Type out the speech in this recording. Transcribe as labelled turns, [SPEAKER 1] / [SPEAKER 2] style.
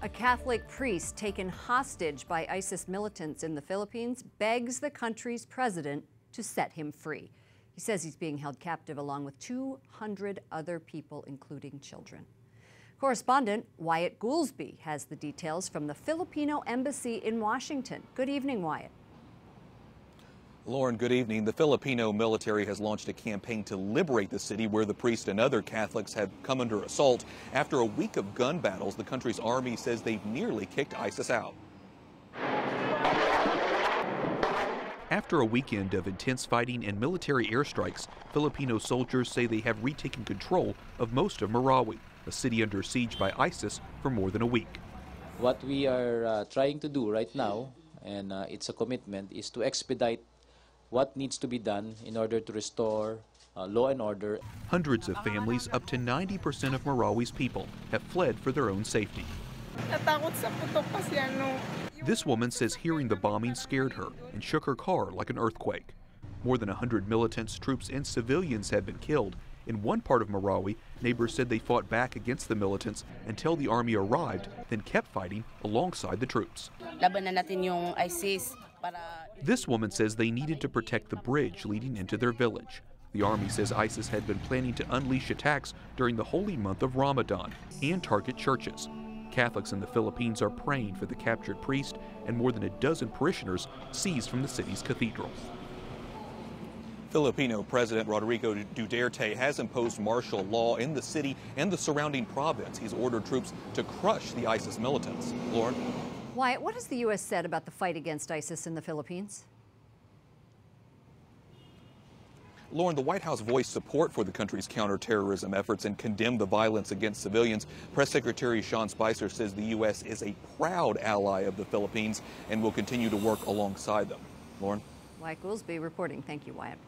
[SPEAKER 1] A Catholic priest taken hostage by ISIS militants in the Philippines begs the country's president to set him free. He says he's being held captive along with 200 other people, including children. Correspondent Wyatt Goolsby has the details from the Filipino embassy in Washington. Good evening, Wyatt.
[SPEAKER 2] Lauren, good evening. The Filipino military has launched a campaign to liberate the city where the priest and other Catholics have come under assault. After a week of gun battles, the country's army says they've nearly kicked ISIS out. After a weekend of intense fighting and military airstrikes, Filipino soldiers say they have retaken control of most of Marawi, a city under siege by ISIS for more than a week.
[SPEAKER 3] What we are trying to do right now, and it's a commitment, is to expedite what needs to be done in order to restore law and order.
[SPEAKER 2] Hundreds of families, up to 90% of Marawi's people, have fled for their own safety. This woman says hearing the bombing scared her and shook her car like an earthquake. More than 100 militants, troops, and civilians have been killed. In one part of Marawi, neighbors said they fought back against the militants until the army arrived, then kept fighting alongside the troops. This woman says they needed to protect the bridge leading into their village. The army says ISIS had been planning to unleash attacks during the holy month of Ramadan and target churches. Catholics in the Philippines are praying for the captured priest and more than a dozen parishioners seized from the city's cathedral. Filipino President Rodrigo Duterte has imposed martial law in the city and the surrounding province. He's ordered troops to crush the ISIS militants. Lauren?
[SPEAKER 1] Wyatt, what has the U.S. said about the fight against ISIS in the Philippines?
[SPEAKER 2] Lauren, the White House voiced support for the country's counterterrorism efforts and condemned the violence against civilians. Press Secretary Sean Spicer says the U.S. is a proud ally of the Philippines and will continue to work alongside them. Lauren?
[SPEAKER 1] Wyatt Goolsby reporting. Thank you, Wyatt.